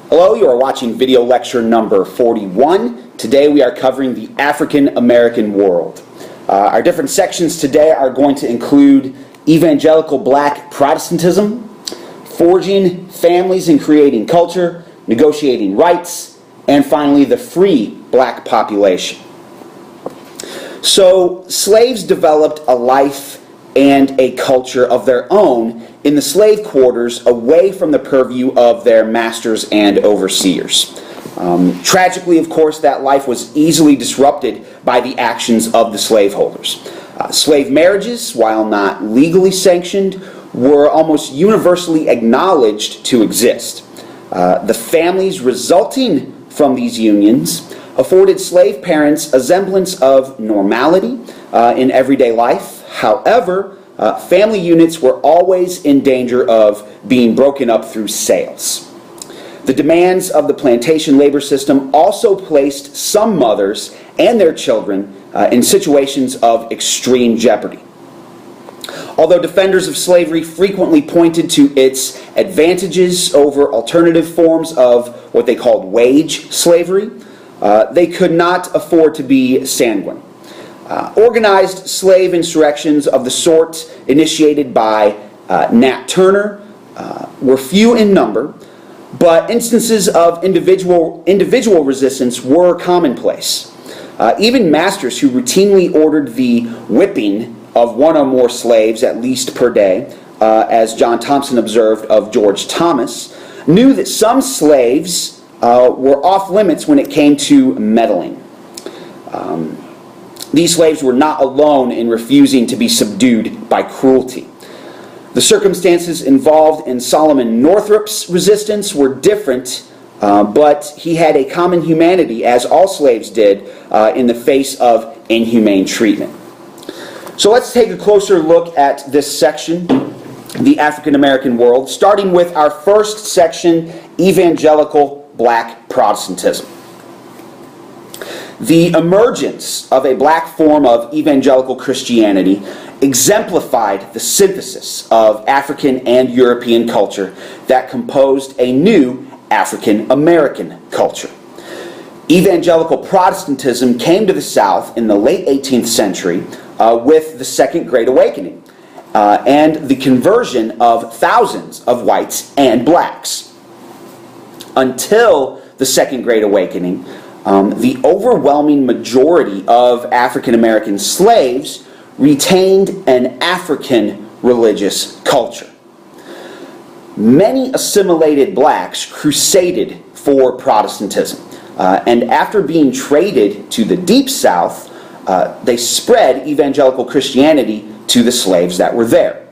Hello, you are watching video lecture number 41. Today we are covering the African American world. Our different sections today are going to include Evangelical Black Protestantism, Forging Families and Creating Culture, Negotiating Rights, and finally the Free Black Population. So, slaves developed a life and a culture of their own in the slave quarters away from the purview of their masters and overseers. Tragically, of course, that life was easily disrupted by the actions of the slaveholders. Slave marriages, while not legally sanctioned, were almost universally acknowledged to exist. The families resulting from these unions afforded slave parents a semblance of normality in everyday life. However, family units were always in danger of being broken up through sales. The demands of the plantation labor system also placed some mothers and their children in situations of extreme jeopardy. Although defenders of slavery frequently pointed to its advantages over alternative forms of what they called wage slavery, they could not afford to be sanguine. Organized slave insurrections of the sort initiated by Nat Turner were few in number, but instances of individual resistance were commonplace. Even masters who routinely ordered the whipping of one or more slaves, at least per day, as John Thompson observed of George Thomas, knew that some slaves were off limits when it came to meddling. These slaves were not alone in refusing to be subdued by cruelty. The circumstances involved in Solomon Northrop's resistance were different, but he had a common humanity, as all slaves did, in the face of inhumane treatment. So let's take a closer look at this section, the African American world, starting with our first section, Evangelical Black Protestantism. The emergence of a black form of evangelical Christianity exemplified the synthesis of African and European culture that composed a new African American culture. Evangelical Protestantism came to the South in the late 18th century with the Second Great Awakening and the conversion of thousands of whites and blacks. Until the Second Great Awakening, the overwhelming majority of African American slaves retained an African religious culture. Many assimilated blacks crusaded for Protestantism, and after being traded to the Deep South, they spread evangelical Christianity to the slaves that were there.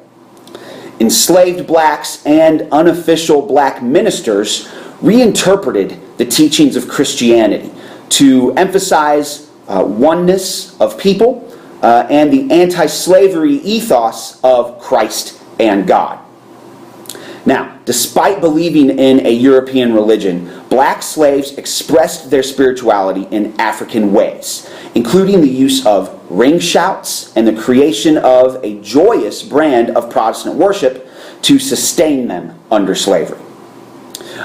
Enslaved blacks and unofficial black ministers reinterpreted the teachings of Christianity to emphasize oneness of people and the anti-slavery ethos of Christ and God. Now, despite believing in a European religion, black slaves expressed their spirituality in African ways, including the use of ring shouts and the creation of a joyous brand of Protestant worship to sustain them under slavery.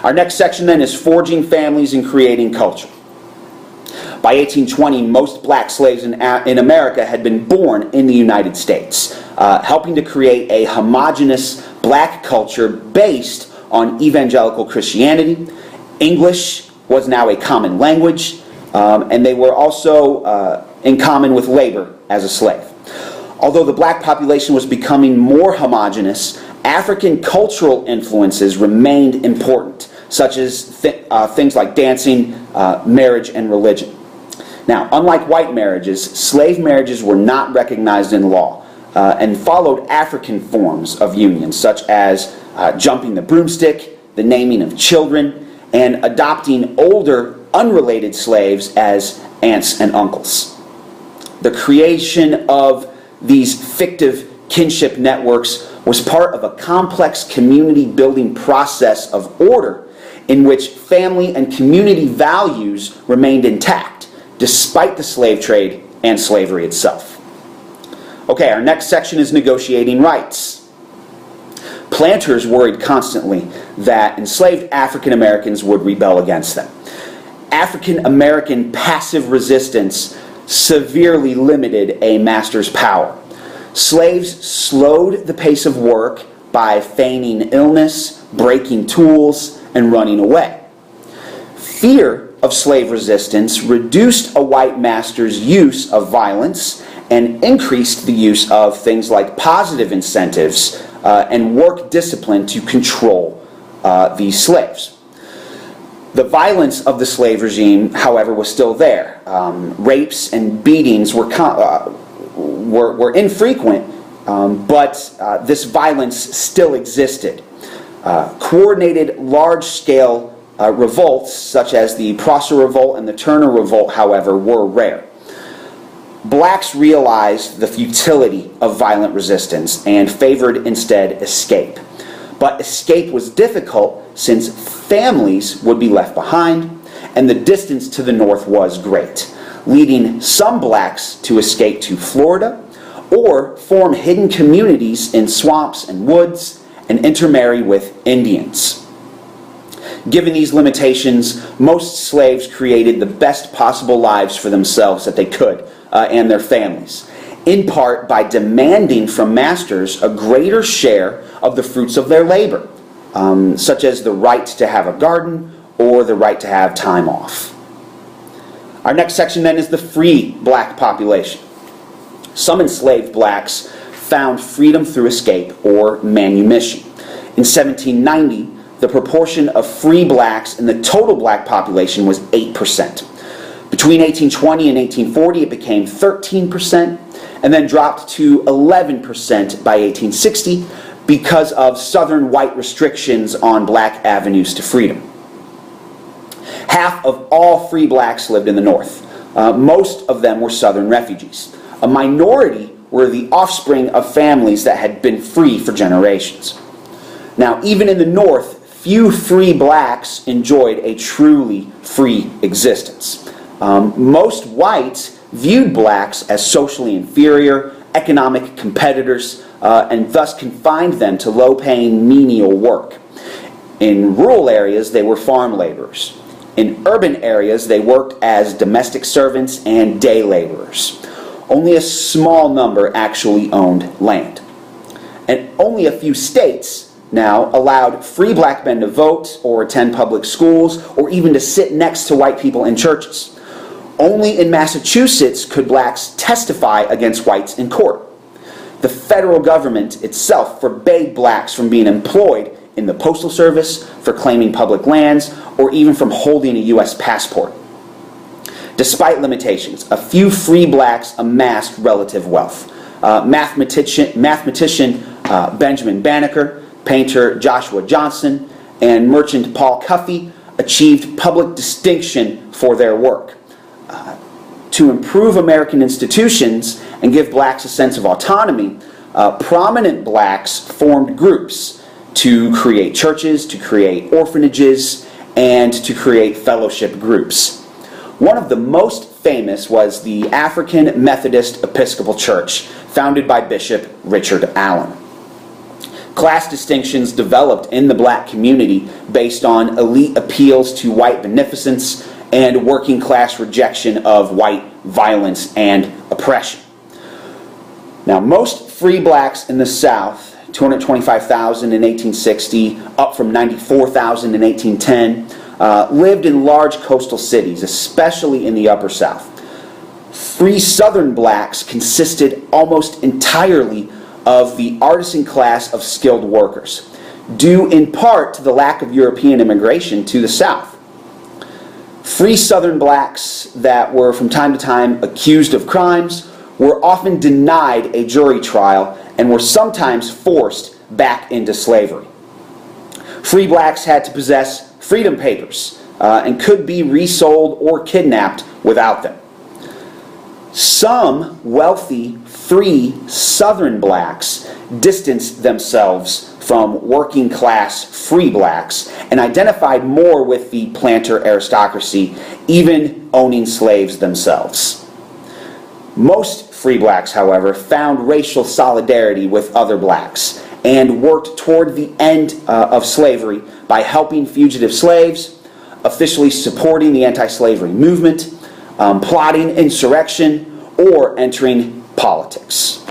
Our next section then is Forging Families and Creating Culture. By 1820, most black slaves in America had been born in the United States, helping to create a homogeneous black culture based on evangelical Christianity. English was now a common language, and they were also in common with labor as a slave. Although the black population was becoming more homogeneous, African cultural influences remained important, such as things like dancing, marriage, and religion. Now, unlike white marriages, slave marriages were not recognized in law and followed African forms of unions, such as jumping the broomstick, the naming of children, and adopting older, unrelated slaves as aunts and uncles. The creation of these fictive kinship networks was part of a complex community-building process of order in which family and community values remained intact, despite the slave trade and slavery itself. Okay, our next section is Negotiating Rights. Planters worried constantly that enslaved African Americans would rebel against them. African American passive resistance severely limited a master's power. Slaves slowed the pace of work by feigning illness, breaking tools, and running away. Fear of slave resistance reduced a white master's use of violence and increased the use of things like positive incentives and work discipline to control these slaves. The violence of the slave regime, however, was still there. Rapes and beatings were infrequent, but this violence still existed. Coordinated large-scale revolts, such as the Prosser Revolt and the Turner Revolt, however, were rare. Blacks realized the futility of violent resistance and favored instead escape. But escape was difficult since families would be left behind and the distance to the north was great, leading some blacks to escape to Florida or form hidden communities in swamps and woods and intermarry with Indians. Given these limitations, most slaves created the best possible lives for themselves that they could and their families, in part by demanding from masters a greater share of the fruits of their labor, such as the right to have a garden or the right to have time off. Our next section then is the free black population. Some enslaved blacks found freedom through escape or manumission. In 1790, the proportion of free blacks in the total black population was 8%. Between 1820 and 1840, it became 13%, and then dropped to 11% by 1860 because of Southern white restrictions on black avenues to freedom. Half of all free blacks lived in the North. Most of them were Southern refugees. A minority were the offspring of families that had been free for generations. Now, even in the North, few free blacks enjoyed a truly free existence. Most whites viewed blacks as socially inferior, economic competitors, and thus confined them to low-paying menial work. In rural areas, they were farm laborers. In urban areas, they worked as domestic servants and day laborers. Only a small number actually owned land. And only a few states now allowed free black men to vote or attend public schools or even to sit next to white people in churches. Only in Massachusetts could blacks testify against whites in court. The federal government itself forbade blacks from being employed in the postal service, for claiming public lands, or even from holding a U.S. passport. Despite limitations, a few free blacks amassed relative wealth. Mathematician Benjamin Banneker, painter Joshua Johnson, and merchant Paul Cuffey achieved public distinction for their work. To improve American institutions and give blacks a sense of autonomy, prominent blacks formed groups to create churches, to create orphanages, and to create fellowship groups. One of the most famous was the African Methodist Episcopal Church, founded by Bishop Richard Allen. Class distinctions developed in the black community based on elite appeals to white beneficence and working class rejection of white violence and oppression. Now, most free blacks in the South, 225,000 in 1860, up from 94,000 in 1810, lived in large coastal cities, especially in the Upper South. Free Southern blacks consisted almost entirely of the artisan class of skilled workers, due in part to the lack of European immigration to the South. Free Southern blacks that were from time to time accused of crimes were often denied a jury trial and were sometimes forced back into slavery. Free blacks had to possess freedom papers and could be resold or kidnapped without them. Some wealthy, free Southern blacks distanced themselves from working class free blacks and identified more with the planter aristocracy, even owning slaves themselves. Most free blacks, however, found racial solidarity with other blacks and worked toward the end of slavery by helping fugitive slaves, officially supporting the anti-slavery movement, plotting insurrection, or entering politics.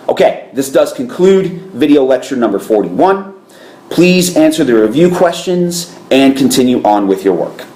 Okay, this does conclude video lecture number 41. Please answer the review questions and continue on with your work.